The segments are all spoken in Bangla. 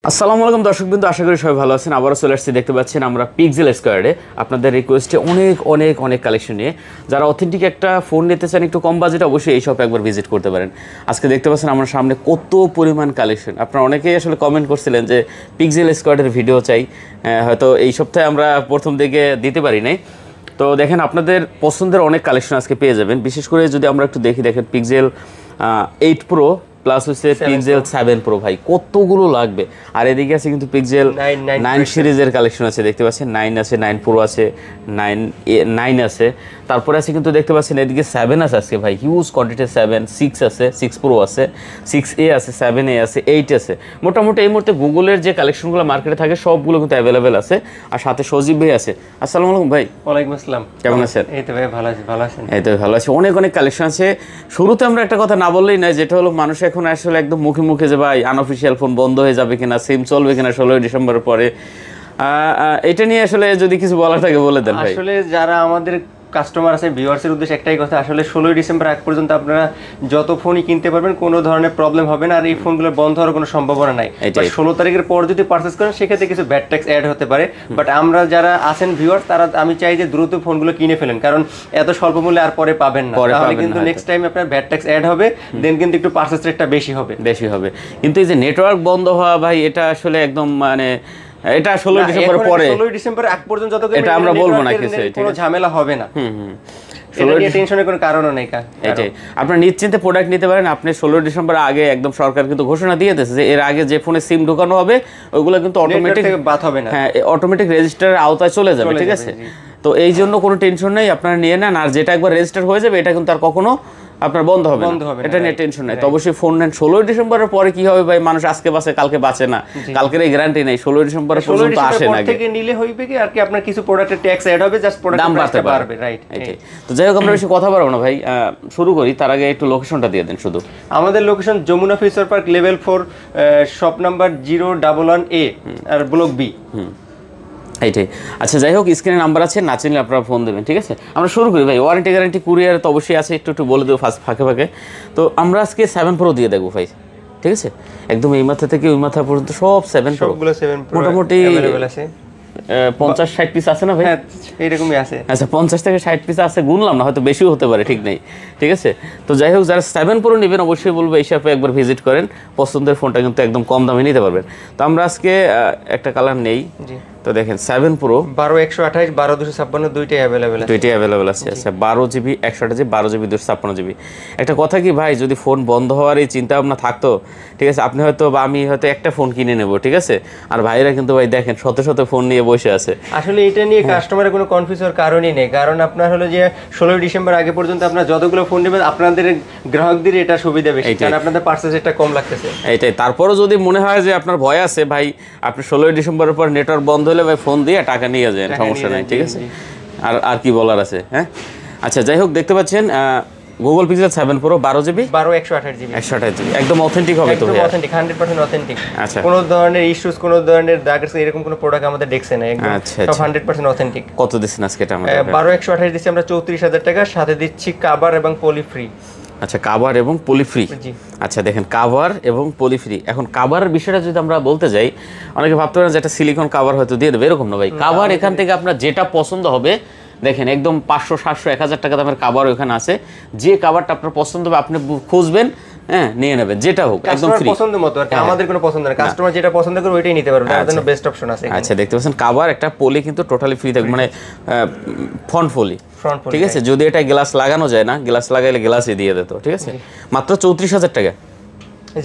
আসসালামু আলাইকুম দর্শকবৃন্দ, আশা করি সবাই ভালো আছেন। আবারও চলে আসছি, দেখতে পাচ্ছেন আমরা পিক্সেল স্কোয়ারে আপনাদের রিকোয়েস্টে অনেক কালেকশন নিয়ে। যারা অথেন্টিক একটা ফোন নিতে চান একটু কম বাজেটে, অবশ্যই এই শপে একবার ভিজিট করতে পারেন। আজকে দেখতে পাচ্ছেন আমার সামনে কত পরিমাণ কালেকশন। আপনারা অনেকেই আসলে কমেন্ট করছিলেন যে পিক্সেল স্কোয়ারের ভিডিও চাই, হয়তো এই সপ্তাহে আমরা প্রথম দিকে দিতে পারি নাই। তো দেখেন, আপনাদের পছন্দের অনেক কালেকশন আজকে পেয়ে যাবেন। বিশেষ করে যদি আমরা একটু দেখেন পিক্সেল 8 প্রো প্লাস হচ্ছে পিক্সেল 7 প্রো, ভাই কতগুলো লাগবে। আর এদিকে আছে কিন্তু পিক্সেল 9 সিরিজের কালেকশন আছে, দেখতে পাচ্ছেন 9 আছে, 9 প্রো আছে, 9 আছে, তারপরে আছে কিন্তু দেখতে পাচ্ছেন এদিকে 7 আছে আজকে ভাই, হিউজ কোয়ান্টিটি 7, 6 আছে, 6 প্রো আছে, 6A আছে, 7A আছে, 8 আছে। মোটামুটি এই মুহূর্তে গুগলের যে কালেকশনগুলো মার্কেটে থাকে সবগুলো কিন্তু অ্যাভেলেবেল আছে। আর সাথে সজীব ভাই আছে। আসসালামু আলাইকুম ভাই। ওয়ালাইকুম আসসালাম, কেমন আছেন? এই তো ভাই ভালো আছি। ভালো আছেন? এই তো ভালো আছি। অনেক কালেকশন আছে। শুরুতে আমরা একটা কথা না বললেই নয়, যেটা হলো মানুষ এখন আসলে একদম মুখে যে ভাই আনঅফিশিয়াল ফোন বন্ধ হয়ে যাবে কিনা, সিম চলবে কিনা 16 ডিসেম্বরের পরে, এটা নিয়ে আসলে যদি কিছু বলার থাকে বলে দেন ভাই। আসলে যারা আমাদের কাস্টমার আছে, ভিউয়ার্সের উদ্দেশ্যে একটাই কথা, আসলে 16 ডিসেম্বর আগ পর্যন্ত আপনারা যত ফোনই কিনতে পারবেন কোনো ধরনের প্রবলেম হবে না। আর এই ফোনগুলো বন্ধ হওয়ার কোনো সম্ভাবনা নাই। 16 তারিখের পর যদি পারচেস করেন সেক্ষেত্রে কিছু ব্যাড ট্যাক্স অ্যাড হতে পারে। বাট আমরা যারা আছেন ভিউয়ার্স, তারা আমি চাই যে দ্রুত ফোনগুলো কিনে ফেলেন, কারণ এত স্বল্প মূল্যে আর পরে পাবেন না। তাহলে কিন্তু নেক্সট টাইম আপনার ব্যাড ট্যাক্স অ্যাড হবে, দেন কিন্তু একটু পারচেস রেটটা বেশি হবে। কিন্তু এই যে নেটওয়ার্ক বন্ধ হওয়া ভাই, এটা আসলে একদম মানে এটা 16 ডিসেম্বর পরে, 16 ডিসেম্বর আগ পর্যন্ত যত এটা আমরা বলবো না কিছু, কোনো ঝামেলা হবে না। এটা নিয়ে টেনশনের কোনো কারণও নেই। এটাই আপনারা নিশ্চিন্তে প্রোডাক্ট নিতে পারেন। আপনি 16 ডিসেম্বর আগে একদম সরকার কিন্তু ঘোষণা দিয়ে দিয়েছে যে এর আগে যে ফোনে সিম ঢোকানো হবে ওইগুলো কিন্তু অটোমেটিক বাদ হবে না, হ্যাঁ অটোমেটিক রেজিস্টারের আওতায় চলে যাবে, ঠিক আছে? তো এই জন্য কোনো টেনশন নেই, আপনারা নিয়ে নেন। আর যেটা একবার রেজিস্টার হয়ে যাবে এটা কিন্তু আর কখনো আপনার বন্ধ হবে না, এটা নিয়ে টেনশন নাই। তো অবশ্যই ফোন নেন। 16 ডিসেম্বরের পরে কি হবে ভাই, মানুষ আজকে বাঁচে কালকে বাঁচে না, কালকের এই গ্যারান্টি নেই। 16 ডিসেম্বর পর্যন্ত আসে না, থেকে নিলে হইবে কি আর কি, আপনার কিছু প্রোডাক্টের ট্যাক্স অ্যাড হবে, জাস্ট প্রোডাক্টের দাম বাড়তে পারবে, রাইট? তো যাই হোক, আমরা বেশি কথা বলবো না ভাই, শুরু করি। তার আগে একটু লোকেশনটা দিয়ে দেন শুধু। আমাদের location Jamuna future park level 4, shop number 011A আর ব্লক বি। এইটাই। আচ্ছা যাই হোক, স্ক্রিনে নাম্বার আছে, না চিনলে আপনারা ফোন দেবেন, ঠিক আছে? আমরা শুরু করি ভাই। ওয়ারেন্টি গ্যারান্টি কুরিয়ার তো অবশ্যই আছে, একটু বলে দেবো ফাঁকে। তো আমরা আজকে 7 প্রো দিয়ে দেখবো ভাই, ঠিক আছে? একদম এই মাথা থেকে ওই মাথা পর্যন্ত সব 7 প্রো, সবগুলো 7 প্রো মোটামুটি अवेलेबल আছে। 50-60 পিস আছে না ভাই? হ্যাঁ এইরকমই আছে। আচ্ছা 50 থেকে 60 পিস আছে, গুনলাম না, হয়তো বেশিও হতে পারে, ঠিক নেই, ঠিক আছে? তো যাই হোক, যারা 7 প্রো নেবেন অবশ্যই বলবো এই শপে একবার ভিজিট করেন। পছন্দের ফোনটা কিন্তু একদম কম দামে নিতে পারবেন। তো আমরা আজকে একটা কালার নেই, তো দেখেন 7 প্রো 12/128, 12/256 দুইটাই অ্যাভেলেবেল আছে। আচ্ছা 12GB 128GB, 12GB 256GB। একটা কথা কি ভাই, যদি ফোন বন্ধ হওয়ার এই চিন্তা ভাবনা থাকতো, ঠিক আছে, আপনি হয়তো বা আমি হয়তো একটা ফোন কিনে নেব, ঠিক আছে? আর ভাইরা কিন্তু ভাই দেখেন শত ফোন নিয়ে বসে আছে। আসলে এটা নিয়ে কাস্টমারের কোনো কনফিউজ হওয়ার কারণই নেই, কারণ আপনার হলো যে 16 ডিসেম্বর আগে পর্যন্ত আপনার যতগুলো ফোন নেবেন আপনাদের গ্রাহকদের এটা সুবিধা বেশি, কারণ আপনাদের পার্সেস এটা কম লাগতেছে। এইটাই। তারপরও যদি মনে হয় যে আপনার ভয় আছে ভাই, আপনি 16 ডিসেম্বরের পর নেটওয়ার্ক বন্ধ হলে ভাই ফোন দিয়ে টাকা নিয়ে যান, সমস্যা নাই, ঠিক আছে? আর কি বলার আছে? হ্যাঁ আচ্ছা যাই হোক, দেখতে পাচ্ছেন Google pixel 7 pro 12GB 12/128GB 128GB, একদম অথেন্টিক হবে তো? একদম অথেন্টিক, 100% অথেন্টিক। আচ্ছা, কোনো ধরনের ইস্যুস, কোনো ধরনের দাগ এরকম কোনো প্রোডাক্ট আমাদের দেখছে না, একদম সব 100% অথেন্টিক। কত দিচ্ছেন আজকে এটা আমাদের? 12/128 দিচ্ছি আমরা 34,000 টাকা, সাথে দিচ্ছি কভার এবং পলি ফ্রি। আচ্ছা কভার এবং পলি ফ্রি। আচ্ছা দেখেন, কভার এবং পলি ফ্রি। এখন কভারের বিষয়টা যদি আমরা বলতে যাই, অনেকে ভাবতে পারেন যে একটা সিলিকন কভার হয়তো দিয়ে দেবে, এরকম না ভাই। কভার এখান থেকে আপনার যেটা পছন্দ হবে, দেখেন একদম 500, 700, 1000 টাকা দামের কভার ওখানে আছে। যে কভারটা আপনার পছন্দ হবে আপনি খুঁজবেন, হ্যাঁ নিয়ে নেবেন, যেটা হোক একদম ফ্রি, পছন্দ মতো আর কি। আমাদের কোনো পছন্দ না, কাস্টমার যেটা পছন্দ করে ওইটাই নিতে পারবে, তার জন্য বেস্ট অপশন আছে। আচ্ছা দেখতে পাচ্ছেন কভার, একটা পলি কিন্তু টোটালি ফ্রি থাকবে, মানে ফ্রন্ট পলি, ঠিক আছে? যদি এটা গ্লাস লাগানো যায় না, গ্লাস লাগাইলে গ্লাসই দিয়ে দিত, ঠিক আছে? মাত্র 34,000 টাকা।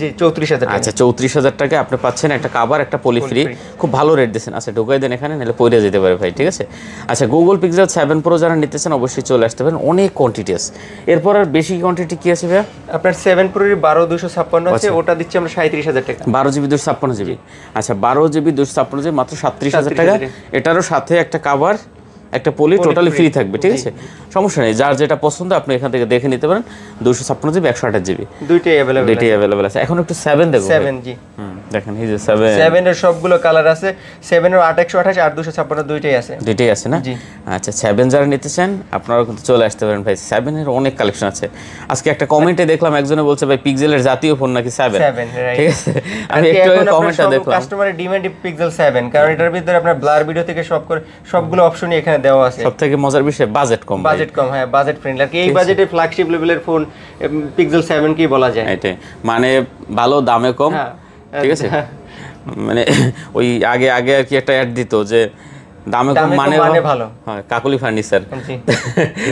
জি 34,000 টাকা। আচ্ছা 34,000 টাকা আপনি পাচ্ছেন একটা কভার, একটা পলি ফ্রি, খুব ভালো রেট দিয়েছেন। আচ্ছা ঢুকাই দেন এখানে, নাহলে পড়ে যেতে পারে ভাই, ঠিক আছে? আচ্ছা গুগল পিক্সেল 7 প্রো যারা নিতে চান অবশ্যই চলে আসতে পারেন, অনেক কোয়ান্টিটি আছে। এরপর আর বেশি কোয়ান্টিটি কি আছে ভাইয়া? আপনার 7 প্রো 12/256 আছে, ওটা দিচ্ছি আমরা 37,000 টাকা। 12GB 256GB। আচ্ছা 12GB 256GB মাত্র 37,000 টাকা। এটারও সাথে একটা কভার, একটা পলি টোটালি ফ্রি থাকবে, ঠিক আছে? সমস্যা নেই, যার যেটা পছন্দ আপনি এখান থেকে দেখে নিতে পারেন। 256 জিবি 128 জিবি দুইটাই अवेलेबल আছে। এখন একটু 7 দেখো। 7 জি দেখেন এই যে 7 এর সবগুলো কালার আছে। 7 এর 8 128 আর 256 দুইটাই আছে না? আচ্ছা 7 যারা নিতে চান আপনারা কিন্তু চলে আসতে পারেন ভাই, 7 এর অনেক কালেকশন আছে। আজকে একটা কমেন্টে দেখলাম একজনে বলছে ভাই পিক্সেলের জাতীয় ফোন নাকি 7, ঠিক আছে? আমি একটু কমেন্টটা দেখলাম, কাস্টমারের ডিমান্ড পিক্সেল 7, কারণ এটার ভিতরে আপনার ব্লার ভিডিও থেকে সবগুলো অপশনই এখানে দেওয়া আছে। সবথেকে মজার বিষয় বাজেট কম, হ্যাঁ বাজেট ফ্রেন্ডলি। আর কি এই বাজেটে ফ্ল্যাগশিপ লেভেলের ফোন পিক্সেল 7 কি বলা যায়, এটাই মানে ভালো দামে কম, ঠিক আছে? মানে ওই আগে আর কি একটা অ্যাড দিত যে দামে কম মানে ভালো, হ্যাঁ কাকুলি ফার্নিচার।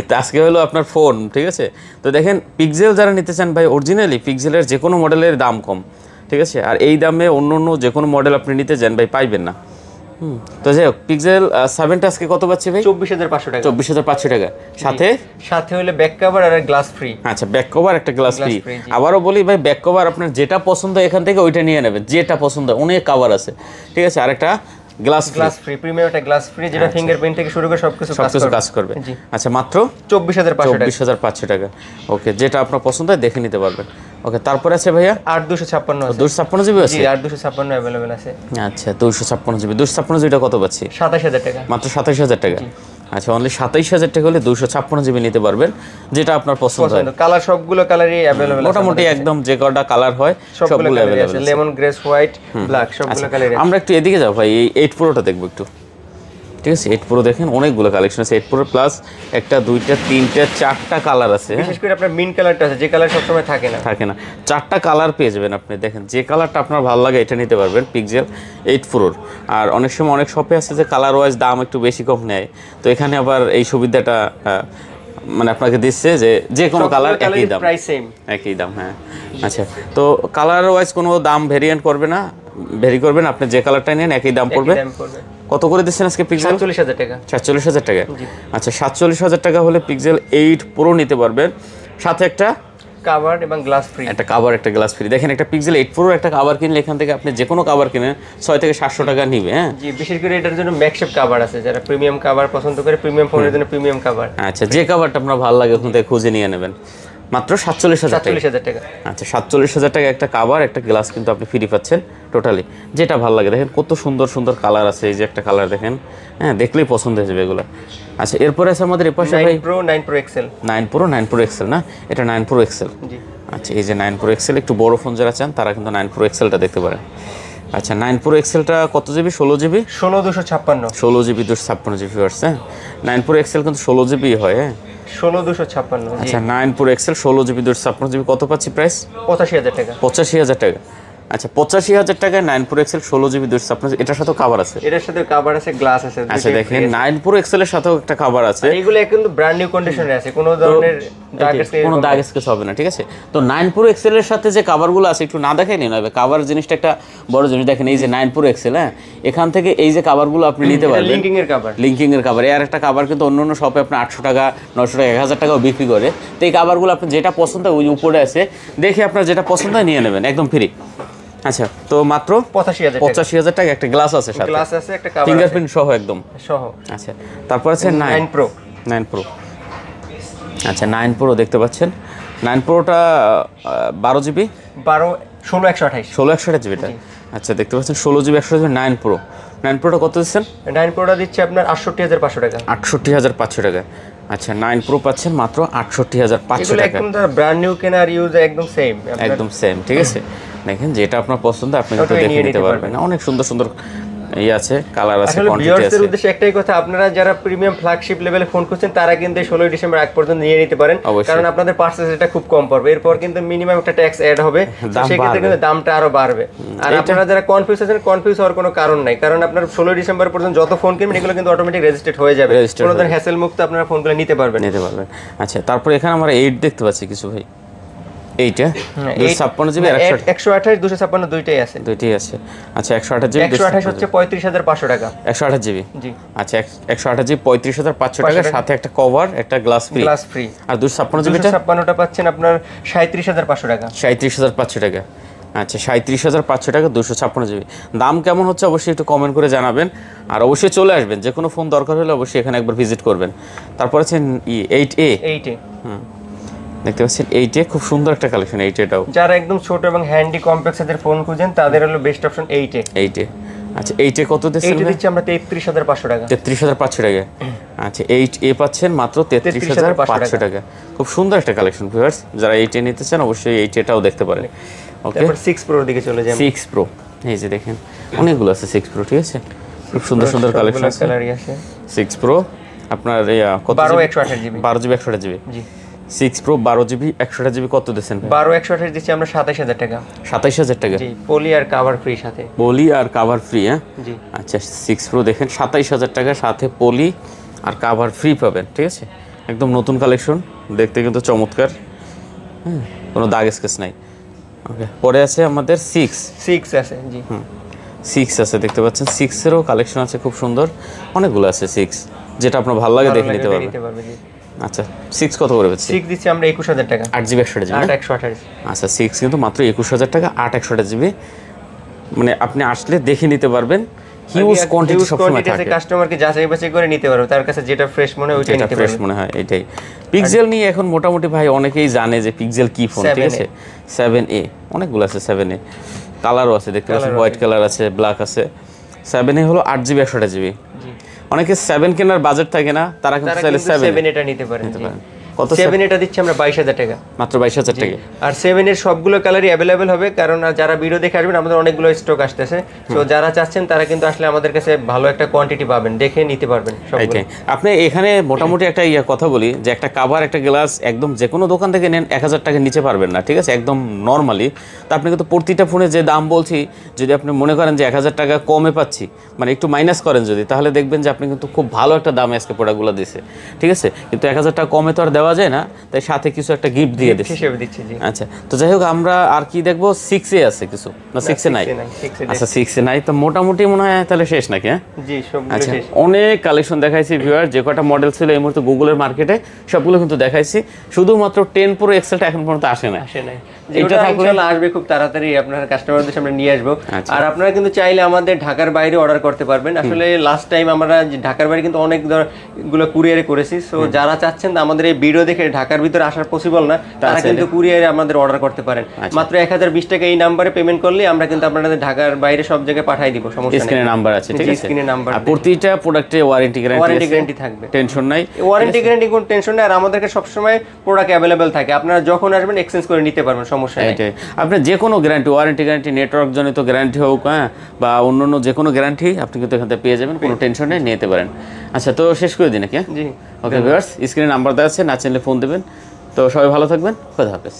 তো আজকে হলো আপনার ফোন, ঠিক আছে? তো দেখেন পিক্সেল যারা নিতে চান ভাই, অরিজিনালি পিক্সেলের যে কোনো মডেলের দাম কম, ঠিক আছে? আর এই দামে অন্য যে কোনো মডেল আপনি নিতে চান ভাই পাইবেন না। তো যাই হোক পিক্সেল 7টা আজকে কত পাচ্ছি ভাই? 24500 টাকা। 24500 টাকা, সাথে হলে ব্যাক কভার আর গ্লাস ফ্রি। আচ্ছা ব্যাক কভার একটা গ্লাস ফ্রি। আবারও বলি ভাই, ব্যাক কভার আপনার যেটা পছন্দ এখান থেকে ওইটা নিয়ে নেবেন, যেটা পছন্দ, অনেক কভার আছে, ঠিক আছে? আরেকটা গ্লাস ফ্রি, প্রিমিয়াম একটা গ্লাস ফ্রি, যেটা ফিঙ্গারপ্রিন্ট থেকে শুরু করে সবকিছু কাজ করবে। আচ্ছা মাত্র 24500 টাকা। ওকে, যেটা আপনার পছন্দ হয় দেখে নিতে পারবেন। ওকে, তারপরে আছে ভাইয়া 8256 জিবি আছে। 8256 अवेलेबल আছে। আচ্ছা 256 জিবি, 256 জিবিটা কত পাচ্ছি? 27000 টাকা। মাত্র 27000 টাকা। আচ্ছা অনলি 27000 টাকা হলে 256 জিবি নিতে পারবেন, যেটা আপনার পছন্দ হয়। কালার সবগুলো কালারই अवेलेबल আছে, মোটামুটি একদম যে কটা কালার হয় সবগুলো अवेलेबल আছে। লেমন, গ্রেস, হোয়াইট, ব্ল্যাক সবগুলো কালার আছে। আমরা একটু এদিকে যাও ভাই, এই 8 প্রোটা দেখবো একটু, ঠিক আছে? 8 প্রো দেখেন অনেকগুলো কালেকশন আছে। 8 প্রো প্লাস একটা, দুইটা, তিনটা, চারটা কালার আছে। বিশেষ করে আপনার মিন্ট কালারটা আছে, যে কালার সবসময় থাকে না, চারটা কালার পেয়ে যাবেন আপনি। দেখেন যে কালারটা আপনার ভালো লাগে এটা নিতে পারবেন পিক্সেল 8 প্রোর। আর অনেক সময় অনেক শপে আছে যে কালার ওয়াইজ দাম একটু বেশি কম নেয়, তো এখানে আবার এই সুবিধাটা মানে আপনাকে দিচ্ছে যে কোনো কালার একই দাম, প্রাইস সেম, একই দাম। হ্যাঁ আচ্ছা, তো কালার ওয়াইজ কোনো দাম ভেরিয়েন্ট করবে না, করবে না, আপনি যে কালারটা নেন একই দাম পড়বে। কত করে দিচ্ছেন আজকে পিক্সেল? 47000 টাকা। 47000 টাকা। আচ্ছা 47000 টাকা হলে পিক্সেল 8 প্রো নিতে পারবেন, সাথে একটা কভার এবং গ্লাস ফ্রি। একটা কভার একটা গ্লাস ফ্রি। দেখেন একটা পিক্সেল 8 প্রো একটা কভার কিনলে এখান থেকে আপনি যে কোনো কভার কিনেন 6 থেকে 700 টাকা নিবে। হ্যাঁ জি, বিশেষ করে এটার জন্য ম্যাকশেপ কভার আছে, যারা প্রিমিয়াম কভার পছন্দ করে, প্রিমিয়াম ফোনের জন্য প্রিমিয়াম কভার। আচ্ছা যে কভারটা আপনার ভালো লাগে ওখান থেকে খুঁজে নিয়ে নেবেন, মাত্র 47000 টাকা। আচ্ছা 47000 টাকা একটা কভার একটা গ্লাস কিন্তু আপনি ফ্রি পাচ্ছেন টোটালি, যেটা ভালো লাগে। দেখেন কত সুন্দর সুন্দর কালার আছে, এই যে একটা কালার দেখেন, হ্যাঁ দেখলেই পছন্দ হয়ে যাবে এগুলো। আচ্ছা এরপরে আছে আমাদের এই পাশে ভাই 9 Pro XL। 9 Pro XL না, এটা 9 Pro XL। জি আচ্ছা এই যে 9 Pro XL, একটু বড় ফোন যারা চান তারা কিন্তু 9 Pro XLটা দেখতে পারেন। আচ্ছা 9 Pro XLটা কত জিবি? 16 জিবি, 16 জিবি 256 জিবি আছে। 9 Pro XL কিন্তু 16 জিবি হয়। হ্যাঁ 16256। আচ্ছা 9 Pro XL 16 জিবি 256 জিবি কত পাচ্ছি প্রাইস? 85000 টাকা। 85000 টাকা। আচ্ছা 85000 টাকায় 9 Pro XL 16 জিবি 256, এটার সাথে কভার আছে, এটার সাথে কভার আছে, গ্লাস আছে। আচ্ছা দেখেন 9 Pro XL এর সাথেও একটা কভার আছে। এগুলো কিন্তু ব্র্যান্ড নিউ কন্ডিশনে আছে, কোনো ধরনের দাগ স্কেচ হবে না, ঠিক আছে? তো 9 Pro XL এর সাথে যে কভারগুলো আছে একটু না দেখাই নিন হবে, কভার জিনিসটা একটা বড় জিনিস। দেখেন এই যে 9 Pro XL, হ্যাঁ এখান থেকে এই যে কভারগুলো আপনি নিতে পারবেন, লিংকিং এর কভার। এর একটা কভার কিন্তু অন্য শপে আপনি 800 টাকা 900 টাকা 1000 টাকাও বিক্রি করে। তো এই কভারগুলো আপনি যেটা পছন্দ হয় ওই উপরে আছে, দেখে আপনার যেটা পছন্দ হয় নিয়ে নেবেন, একদম ফ্রি। আচ্ছা তো মাত্র 85000 টাকা একটা গ্লাস আছে, সাথে গ্লাস আছে, একটা কভার ফিঙ্গারপ্রিন্ট সহ একদম সহ। আচ্ছা তারপর আছে 9 Pro। আচ্ছা 9 Pro দেখতে পাচ্ছেন, 9 Proটা 12 জিবি 16 জিবিটা। আচ্ছা দেখতে পাচ্ছেন 16 জিবি 128 জিবি 9 Pro। 9 Proটা কত দিচ্ছেন? 9 Proটা দিচ্ছে আপনার 68500 টাকা। 68500 টাকা। আচ্ছা 9 Pro পাচ্ছেন মাত্র 68500 টাকা। একদম ব্র্যান্ড নিউ কেনা আর ইউজ একদম সেম, ঠিক আছে? দেখেন যেটা আপনার পছন্দ আপনি কিন্তু দেখে নিতে পারবেন, অনেক সুন্দর সুন্দর এই আছে, কালার আছে, কোয়ান্টিটি আছে। উদ্দেশ্যে একটাই কথা, আপনারা যারা প্রিমিয়াম ফ্ল্যাগশিপ লেভেলে ফোন করছেন তারা কিন্তু 16 ডিসেম্বর আগ পর্যন্ত নিয়ে নিতে পারেন, কারণ আপনাদের পার্সেস এটা খুব কম পড়বে। এরপর কিন্তু মিনিমাম একটা ট্যাক্স অ্যাড হবে, সেক্ষেত্রে কিন্তু দামটা আরো বাড়বে। আর আপনারা যারা কনফিউজ হওয়ার কোনো কারণ নাই, কারণ আপনার 16 ডিসেম্বর পর্যন্ত যত ফোন কিনবেন এগুলো কিন্তু অটোমেটিক রেজিস্ট্রেড হয়ে যাবে, কোনো ধরনের হ্যাসেল মুক্ত আপনারা ফোনগুলো নিতে পারবেন। আচ্ছা তারপর এখানে আমরা 8 দেখতে পাচ্ছি কিছু ভাই, এইটা 256 জিবি 128 256 দুইটাই আছে। আচ্ছা 128 জিবি 128 হচ্ছে 35500 টাকা। 128 জিবি জি। আচ্ছা 128 জিবি 35500 টাকা, সাথে একটা কভার একটা গ্লাস ফ্রি। আর 256 জিবিটা 256টা পাচ্ছেন আপনার 37500 টাকা। 37500 টাকা। আচ্ছা 37,500 টাকা 256 জিবি। দাম কেমন হচ্ছে অবশ্যই একটু কমেন্ট করে জানাবেন, আর অবশ্যই চলে আসবেন, যে কোনো ফোন দরকার হলে অবশ্যই এখানে একবার ভিজিট করবেন। তারপর আছে 8A। দেখতে পাচ্ছেন 8A, খুব সুন্দর একটা কালেকশন 8Aটাও। যারা একদম ছোট এবং হ্যান্ডি কম্প্যাক্ট সাইজের ফোন খুঁজেন তাদের হলো বেস্ট অপশন 8A। আচ্ছা 8A কত দিচ্ছেন? 8A দিচ্ছি আমরা 33,500 টাকা। 33,500 টাকা। আচ্ছা 8A পাচ্ছেন মাত্র 33,500 টাকা। খুব সুন্দর একটা কালেকশন ভিউয়ার্স, যারা 8A নিতে চান অবশ্যই 8Aটাও দেখতে পারেন। ওকে, তারপর 6 Pro দিকে চলে যান। 6 Pro, এই যে দেখেন অনেকগুলো আছে 6 Pro, ঠিক আছে, খুব সুন্দর সুন্দর কালেকশন আছে। 6 Pro আপনার কত? 12GB 128GB। জি 6 Pro 12GB 128GB কত দিচ্ছেন? 12/128 দিচ্ছি আমরা 27,000 টাকা। 27,000 টাকা। জি, পলি আর কভার ফ্রি সাথে। পলি আর কভার ফ্রি, হ্যাঁ জি। আচ্ছা 6 Pro দেখেন 27,000 টাকা, সাথে পলি আর কভার ফ্রি পাবেন, ঠিক আছে, একদম নতুন কালেকশন, দেখতে কিন্তু চমৎকার, হ্যাঁ কোনো দাগ স্কেচ নাই। ওকে, পরে আছে আমাদের 6 আছে। জি 6 আছে, দেখতে পাচ্ছেন 6 এরও কালেকশন আছে খুব সুন্দর, অনেকগুলো আছে 6, যেটা আপনার ভালো লাগে দেখে নিতে পারবেন। আচ্ছা 6 কত করে পাচ্ছি? 6 দিচ্ছি আমরা 21,000 টাকা। 8GB 128GB। আচ্ছা 6 কিন্তু মাত্র 21,000 টাকা, 8/128GB, মানে আপনি আসলে দেখে নিতে পারবেন, হিউজ কোয়ান্টিটি সব সময় থাকে, কাস্টমারকে যাচাই বাছাই করে নিতে পারবে, তার কাছে যেটা ফ্রেশ মনে হয় ওইটাই নিতে পারবে। ফ্রেশ মনে হয় এটাই। পিক্সেল নিয়ে এখন মোটামুটি ভাই অনেকেই জানে যে পিক্সেল কি ফোন, ঠিক আছে। 7A অনেকগুলো আছে, 7A কালারও আছে, দেখতে পাচ্ছেন হোয়াইট কালার আছে, ব্ল্যাক আছে। 7A হলো 8GB 128GB। অনেকে 7 কেনার বাজেট থাকে না, তারা কিন্তু চাইলে 7 এটা নিতে পারেন। কত? 7 এটা দিচ্ছি আমরা 22,000 টাকা, মাত্র 22,000 টাকা। আর 7 এর সবগুলো কালারই अवेलेबल হবে, কারণ যারা ভিডিও দেখে আসবেন আমাদের অনেকগুলো স্টক আসতেছে, তো যারা চাচ্ছেন তারা কিন্তু আসলে আমাদের কাছে ভালো একটা কোয়ান্টিটি পাবেন, দেখে নিতে পারবেন সবগুলো। আপনি এখানে মোটামুটি একটা কথা বলি যে একটা কভার একটা গ্লাস একদম যে কোনো দোকান থেকে নেন 1,000 টাকার নিচে পারবেন না, ঠিক আছে, একদম নরমালি। তো আপনি কিন্তু প্রতিটা ফোনে যে দাম বলছি, যদি আপনি মনে করেন যে 1,000 টাকা কমে পাচ্ছি, মানে একটু মাইনাস করেন যদি, তাহলে দেখবেন যে আপনি কিন্তু খুব ভালো একটা দামে আজকে প্রোডাক্টগুলো দিচ্ছে, ঠিক আছে। কিন্তু 1,000 টাকা কমে তো আর দেওয়া যায় না, তাই সাথে কিছু একটা গিফট দিয়ে দিচ্ছি। আচ্ছা, তো যাই হোক আমরা আর কি দেখবো, 6A আছে কিছু না? 6A নাই? আচ্ছা 6A নাই, তো মোটামুটি মনে হয় তাহলে শেষ নাকি? হ্যাঁ জি, সবগুলো আচ্ছা, শেষ। অনেক কালেকশন দেখাইছি ভিউয়ার, যে কটা মডেল ছিল এই মুহূর্তে গুগলের মার্কেটে সবগুলো কিন্তু দেখাইছি, শুধুমাত্র 10 Pro এক্সেলটা এখন পর্যন্ত আসে না। এটা ইনশাআল্লাহ আসবে খুব তাড়াতাড়ি, আপনার কাস্টমারদের সামনে নিয়ে আসবো। আর আপনারা কিন্তু চাইলে আমাদের ঢাকার বাইরে অর্ডার করতে পারবেন। আসলে লাস্ট টাইম আমরা ঢাকার বাইরে কিন্তু অনেকগুলো কুরিয়ারে করেছি, সো যারা চাচ্ছেন আমাদের এই ভিডিও দেখে ঢাকার ভিতরে আসা পসিবল না, তারা কিন্তু কুরিয়ারে আমাদের অর্ডার করতে পারেন। মাত্র 1020 টাকা এই নাম্বারে পেমেন্ট করলে আমরা কিন্তু আপনাদের ঢাকার বাইরে সব জায়গায় পাঠিয়ে দিব, সমস্যা নেই। স্ক্রিনে নাম্বার আছে, ঠিক আছে, স্ক্রিনে নাম্বার। আর প্রতিটা প্রোডাক্টে ওয়ারেন্টি গ্যারান্টি থাকবে, টেনশন নাই। ওয়ারেন্টি গ্যারান্টি কোনো টেনশন নাই, আর আমাদেরকে সব সময় প্রোডাক্ট अवेलेबल থাকে, আপনারা যখন আসবেন এক্সচেঞ্জ করে নিতে পারবেন, সমস্যা নেই। আপনি যে কোনো গ্যারান্টি, ওয়ারেন্টি গ্যারান্টি, নেটওয়ার্ক জনিত গ্যারান্টি হোক, হ্যাঁ, বা অন্যান্য যে কোনো গ্যারান্টি আপনি কিন্তু এখান থেকে পেয়ে যাবেন, কোনো টেনশন নেই, নিতে পারেন। আচ্ছা, তো শেষ করে দিন নাকি? জি, ওকে ভিউয়ার্স, স্ক্রিনে নাম্বার দেওয়া আছে, না চাইলে ফোন দেবেন। তো সবাই ভালো থাকবেন, খোদা হাফেজ।